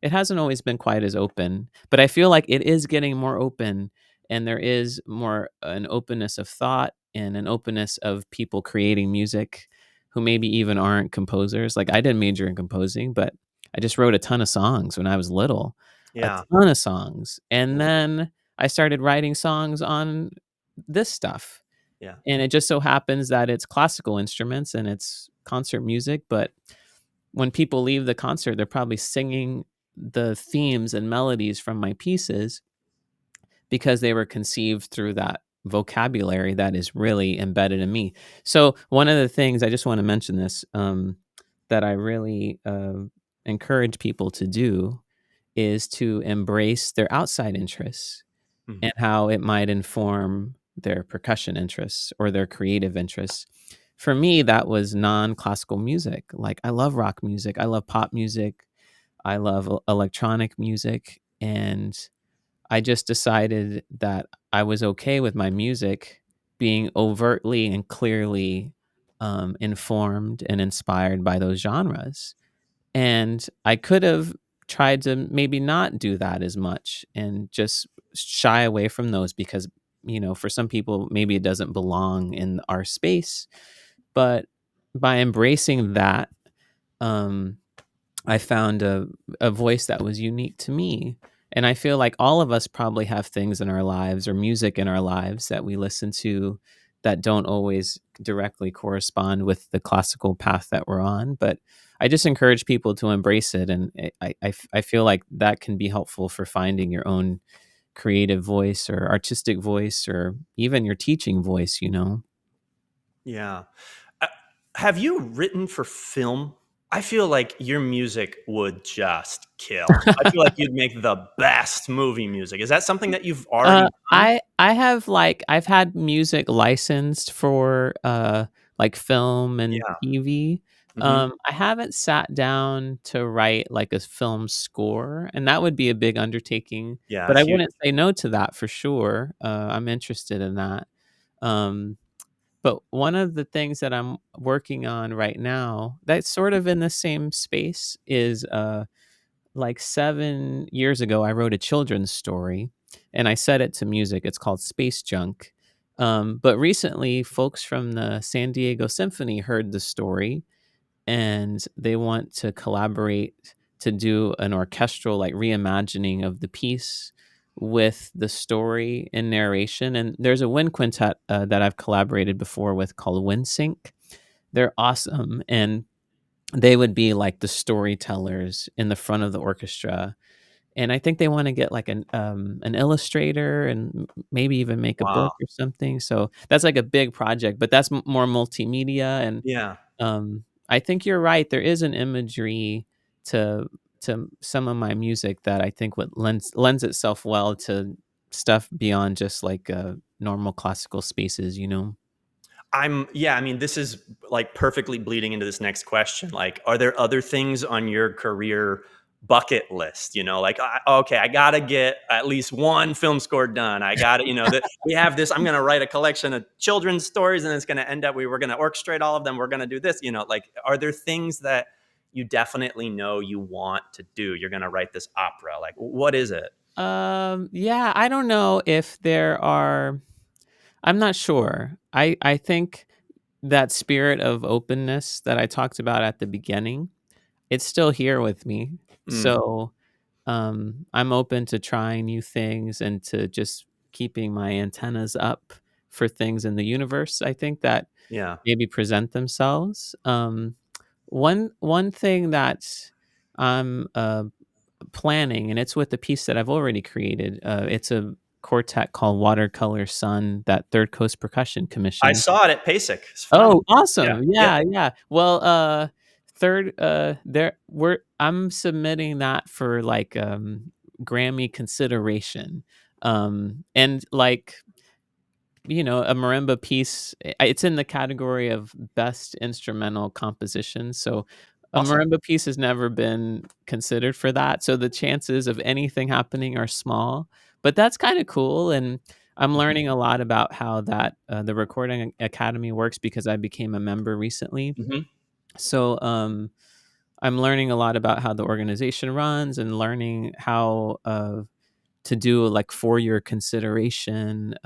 it hasn't always been quite as open, but I feel like it is getting more open, and there is more an openness of thought and an openness of people creating music who maybe even aren't composers. Like, I didn't major in composing, but I just wrote a ton of songs when I was little, a yeah, ton of songs, and then I started writing songs on this stuff, yeah, and it just so happens that it's classical instruments and it's concert music, but when people leave the concert, they're probably singing the themes and melodies from my pieces because they were conceived through that vocabulary that is really embedded in me. So one of the things I just want to mention this, that I really encourage people to do is to embrace their outside interests mhm, and how it might inform their percussion interests or their creative interests. For me, that was non-classical music. Like, I love rock music, I love pop music, I love electronic music, and I just decided that I was okay with my music being overtly and clearly informed and inspired by those genres. And I could have tried to maybe not do that as much and just shy away from those because, for some people, maybe it doesn't belong in our space. But by embracing that, um, I found a voice that was unique to me. And I feel like all of us probably have things in our lives or music in our lives that we listen to that don't always directly correspond with the classical path that we're on. But I just encourage people to embrace it. And I feel like that can be helpful for finding your own creative voice or artistic voice or even your teaching voice. yeah. Uh, have you written for film? I feel like your music would just kill. I feel like you'd make the best movie music. Is that something that you've already done? I have, like I've had music licensed for, like, film and Yeah. TV. Mhm. I haven't sat down to write, like, a film score, and that would be a big undertaking, Yeah, but it's I huge. wouldn't say no to that for sure. I'm interested in that. Um, but one of the things that I'm working on right now that's sort of in the same space is, like 7 years ago, I wrote a children's story and I set it to music. It's called Space Junk. But recently, folks from the San Diego Symphony heard the story and they want to collaborate to do an orchestral, like, reimagining of the piece with the story and narration. And there's a wind quintet that I've collaborated before with called Wind Sync. They're awesome. And they would be like the storytellers in the front of the orchestra, and I think they wanna get, like, an illustrator and maybe even make a Wow. book or something, so that's, like, a big project, but that's more multimedia, and, Yeah. I think you're right, there is an imagery to some of my music that I think would lends itself well to stuff beyond just, like, normal classical spaces, you know? Yeah, I mean, this is like perfectly bleeding into this next question. Like, are there other things on your career bucket list? Like, okay, I got to get at least one film score done. I got to, that we have this, I'm going to write a collection of children's stories and it's going to end up, we're going to orchestrate all of them. We're going to do this, like, are there things that you definitely know you want to do? You're going to write this opera. Like, what is it? Yeah, I don't know if there are I'm not sure. I think that spirit of openness that I talked about at the beginning, it's still here with me. Mm, So, I'm open to trying new things and to just keeping my antennas up for things in the universe, I think that yeah. maybe present themselves. One thing that I'm, planning, and it's with the piece that I've already created, it's a quartet called Watercolor Sun that Third Coast Percussion I commissioned. saw it at PASIC. It's Oh, phenomenal. Yeah. awesome. Yep. Yeah, yeah. Well, I'm submitting that for, like, Grammy consideration. And, like, a marimba piece, it's in the category of best instrumental composition, so a Awesome. marimba piece has never been considered for that, so the chances of anything happening are small, but that's kinda cool, and I'm Mhm. learning a lot about how that, the Recording Academy works because I became a member recently. Mhm. So, I'm learning a lot about how the organization runs and learning how, to do like for your consideration,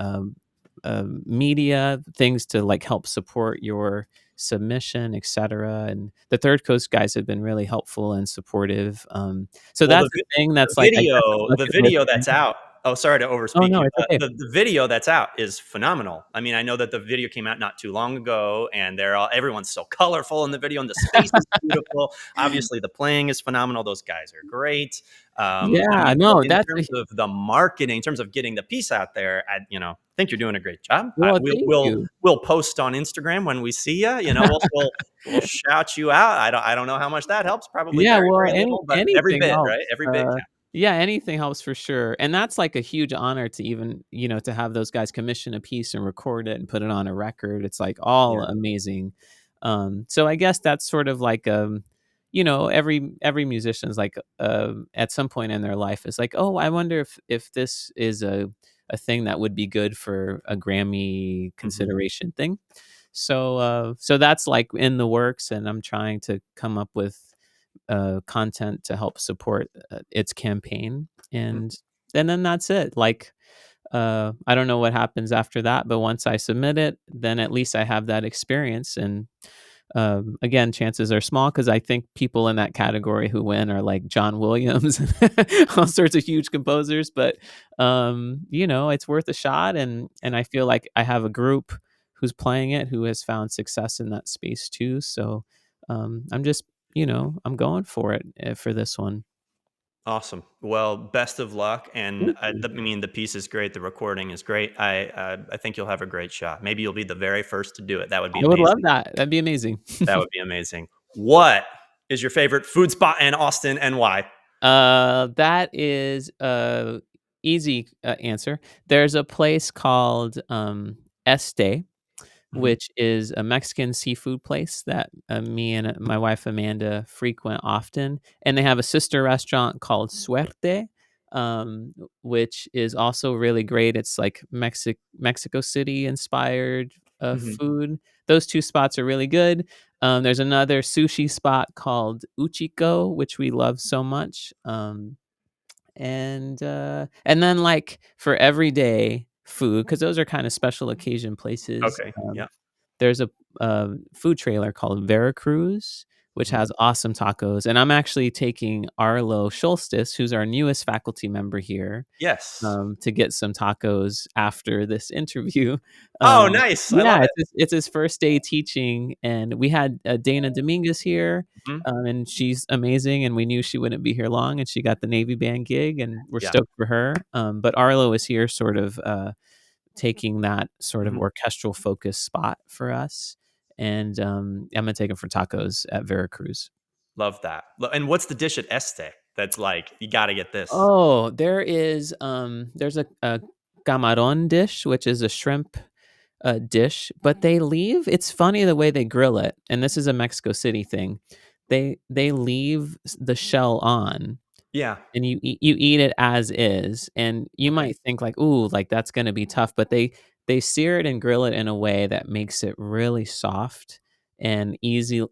media things to like help support your submission, etc. And the Third Coast guys have been really helpful and supportive. So Well, that's the thing the that's like I guess a video the bucket list video that's thing. out. Oh, sorry to Oh overspeak no, you. it's okay. The video that's out is phenomenal. I mean, I know that the video came out not too long ago, and everyone's so colorful in the video, and the space is beautiful. Obviously, the playing is phenomenal. Those guys are great. I Yeah, mean, but no, in that's terms of the marketing, in terms of getting the piece out there, I think you're doing a great job. well, We'll thank we'll you. we'll post on Instagram when we see you. We'll shout you out. I don't know how much that helps. Probably Yeah, very, well, very little, but every anything bit, helps. right? Every bit counts. Yeah, anything helps for sure, and that's like a huge honor to even, to have those guys commission a piece and record it and put it on a record. It's like all Yeah. amazing. So I guess that's sort of like, every musician's like, at some point in their life is like, oh, I wonder if this is a thing that would be good for a Grammy Mhm. consideration thing. So that's like in the works, and I'm trying to come up with content to help support its campaign, Mm, and then that's it. Like, I don't know what happens after that, but once I submit it, then at least I have that experience. And again, chances are small because I think people in that category who win are like John Williams, and all sorts of huge composers. But it's worth a shot, and I feel like I have a group who's playing it who has found success in that space too. So I'm just I'm going for it for this one. awesome. Well, best of luck, and Thank you. I mean, the piece is great, the recording is great. I think you'll have a great shot. Maybe you'll be the very first to do it. That would be I would love amazing. that. That'd be amazing. That would be amazing. What is your favorite food spot in Austin and why? That is a easy, answer. There's a place called, Este, Mhm. which is a Mexican seafood place that, me and, my wife Amanda frequent often, and they have a sister restaurant called Suerte, which is also really great. It's like Mexico City inspired, Mhm. food. Those 2 spots are really good. There's another sushi spot called Uchiko, which we love so much, and then, like, for everyday food, because those are kinda special occasion places, Okay. Yeah. there's a, food trailer called Veracruz, which Mhm. has awesome tacos, and I'm actually taking Arlo Schulstis, who's our newest faculty member here, Yes. to get some tacos after this interview. Oh, nice. I Yeah, love it. it's his first day teaching, and we had, Dana Dominguez here, Mhm. and she's amazing, and we knew she wouldn't be here long, and she got the Navy band gig, and we're Yeah. stoked for her. But Arlo is here sort of, taking that sort of Mhm. orchestral focus spot for us, and, I'm gonna take him for tacos at Veracruz. Love that. And what's the dish at Este that's like, you gotta get this? Oh, there's a camarón dish, which is a shrimp, dish, but they leave it's funny the way they grill it, and this is a Mexico City thing. They leave the shell on, Yeah. and you eat it as is, and you Okay. might think like, "Ooh, like, that's gonna be tough," but they sear it and grill it in a way that makes it really soft and easy to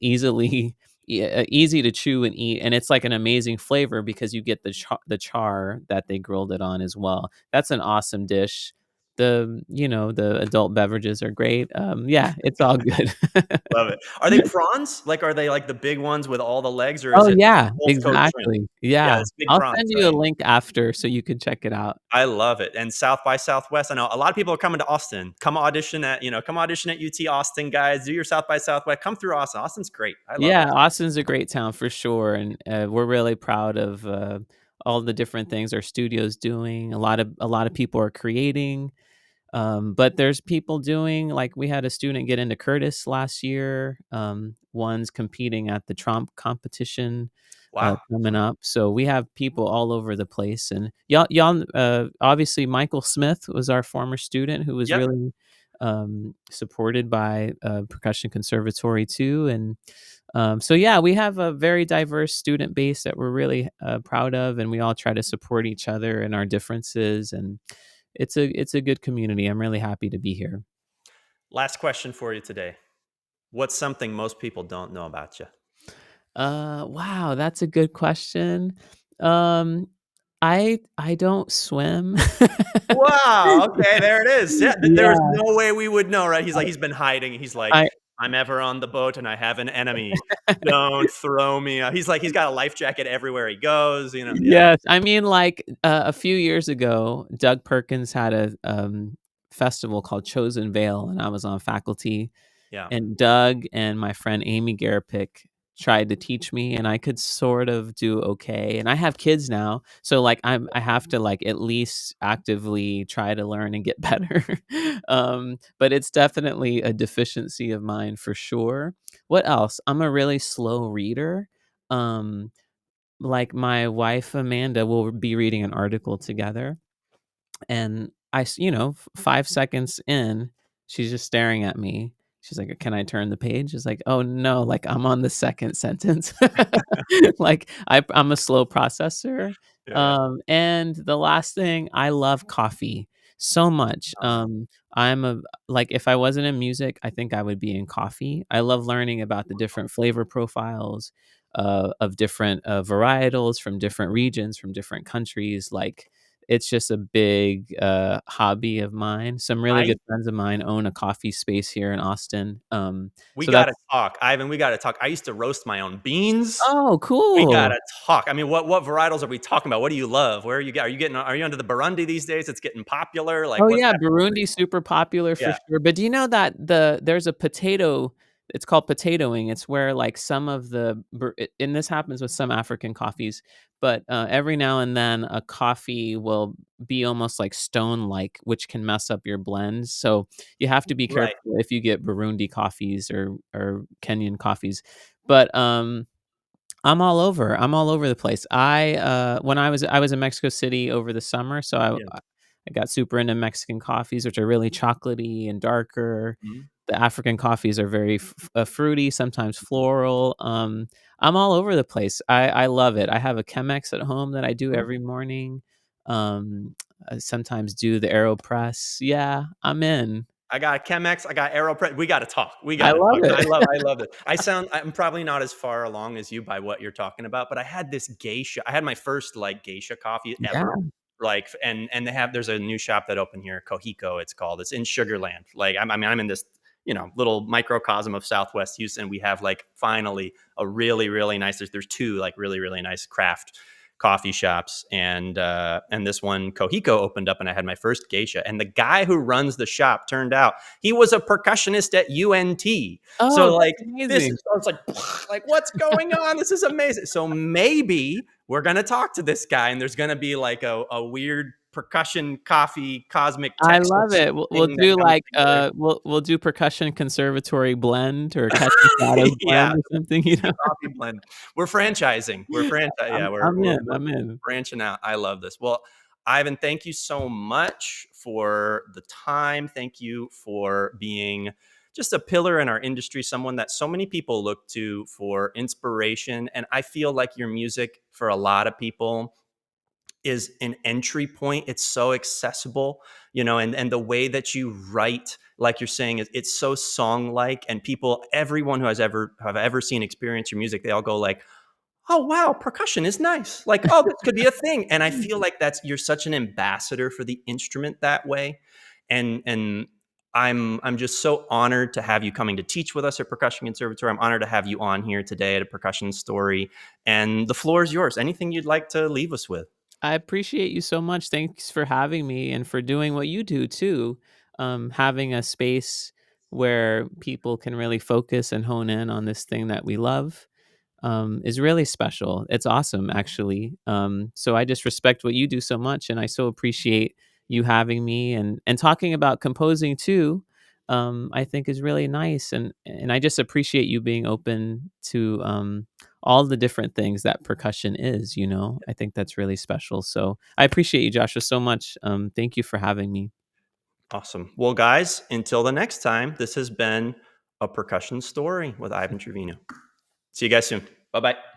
chew and eat, and it's like an amazing flavor because you get the char that they grilled it on as well. That's an awesome dish. The adult beverages are great. Yeah, it's all good. Love it. Are they prawns? Like, are they like the big ones with all the legs, or is Oh, it yeah, Gulf Coast shrimp? exactly. Yeah, Yeah. it's big I'll prawns, send you a right? link after so you can check it out. I love it. And South by Southwest, I know a lot of people are coming to Austin. Come audition at UT Austin, guys. Do your South by Southwest. Come through Austin. Austin's great. I love Yeah, Austin. Austin's a great town for sure, and, we're really proud of, all the different things our studio's doing. A lot of people are creating, but there's people doing like, we had a student get into Curtis last year, one's competing at the Tromp competition, Wow. coming up, so we have people all over the place, and obviously, Michael Smith was our former student who was Yep. really, supported by, Percussion Conservatory too, and so yeah, we have a very diverse student base that we're really proud of, and we all try to support each other and our differences, and it's a good community. I'm really happy to be here. Last question for you today. What's something most people don't know about you? Wow, that's a good question. Um, I don't swim. Wow. Okay, there it is. Yeah, there is Yeah, no way we would know, right? He's been hiding. He's like, I I'm ever on the boat and I have an enemy. Don't throw me out. He's got a life jacket everywhere he goes. Yeah, yes, I mean, like, a few years ago, Doug Perkins had a, festival called Chosen Vale, and I was on faculty, yeah. and Doug and my friend Amy Garapick tried to teach me, and I could sort of do okay, and I have kids now, so, like, I have to, like, at least actively try to learn and get better, but it's definitely a deficiency of mine for sure. What else? I'm a really slow reader, um like, my wife, Amanda, will be reading an article together, and 5 seconds in, she's just staring at me. She's like, "Can I turn the page?" It's like, "Oh, no," like, I'm on the 2nd sentence. Like, I'm a slow processor. Yeah. And the last thing, I love coffee so much. Uh, I'm a like, if I wasn't in music, I think I would be in coffee. I love learning about the different flavor profiles, of different, varietals from different regions, from different countries, like, it's just a big, hobby of mine. Some really I good friends of mine own a coffee space here in Austin. We So gotta that's talk, Ivan. We gotta talk. I used to roast my own beans. Oh, We cool. gotta talk. I mean, what varietals are we talking about? What do you love? Where are you? Are you under the Burundi these days? It's getting popular. Like, Oh, what's yeah, happening for you? Burundi's super popular for Yeah, sure, but do you know that there's a potato it's called potatoing, it's where, like, some of the bur and this happens with some African coffees, but, every now and then, a coffee will be almost, like, stone-like, which can mess up your blends, so you have to be right. careful if you get Burundi coffees or Kenyan coffees, but, I'm all over. I'm all over the place. When I was in Mexico City over the summer, so Yeah. I got super into Mexican coffees, which are really chocolatey and darker. Mhm. The African coffees are very fruity, sometimes floral. I'm all over the place. I love it. I have a Chemex at home that I do Mhm. every morning. I sometimes do the AeroPress. Yeah, I'm in. I got Chemex, I got AeroPress. We gotta talk. We I gotta love talk. it. I love it. I'm probably not as far along as you by what you're talking about, but I had this geisha. I had my first like geisha coffee ever. Yeah. Like, and there's a new shop that opened here, Cohico, it's called. It's in Sugarland. Like, I mean, I'm in this, little microcosm of Southwest Houston. We have like finally a really, really nice. There's two like really, really nice craft coffee shops, and this one Cohico opened up, and I had my first geisha. And the guy who runs the shop turned out he was a percussionist at UNT. Oh, So like that's this amazing. is, I was like what's going on? This is amazing. So maybe we're gonna talk to this guy, and there's gonna be like a weird percussion coffee cosmic I love Texas it. We'll thing that do comes like, together. we'll do percussion conservatory blend or catching shadows Yeah, blend or something, you know? the coffee blend. We're franchising. We're franchise. Yeah, I'm in, we're I'm in. branching out. I love this. Well, Ivan, thank you so much for the time. Thank you for being just a pillar in our industry, someone that so many people look to for inspiration. And I feel like your music for a lot of people is an entry point. It's so accessible, and the way that you write, like you're saying, it's so song like, and people, everyone who has ever seen experience your music, they all go like, oh wow, percussion is nice. Like, oh, this could be a thing. And I feel like you're such an ambassador for the instrument that way. And I'm just so honored to have you coming to teach with us at Percussion Conservatory. I'm honored to have you on here today at a Percussion Story. And the floor is yours. Anything you'd like to leave us with? I appreciate you so much. Thanks for having me and for doing what you do too. Having a space where people can really focus and hone in on this thing that we love, is really special. It's awesome, actually. So I just respect what you do so much, and I so appreciate you having me and talking about composing too. I think is really nice, and I just appreciate you being open to all the different things that percussion is. I think that's really special. So I appreciate you, Joshua, so much. Thank you for having me. Awesome. Well, guys, until the next time, this has been a Percussion Story with Ivan Trevino. See you guys soon. Bye bye.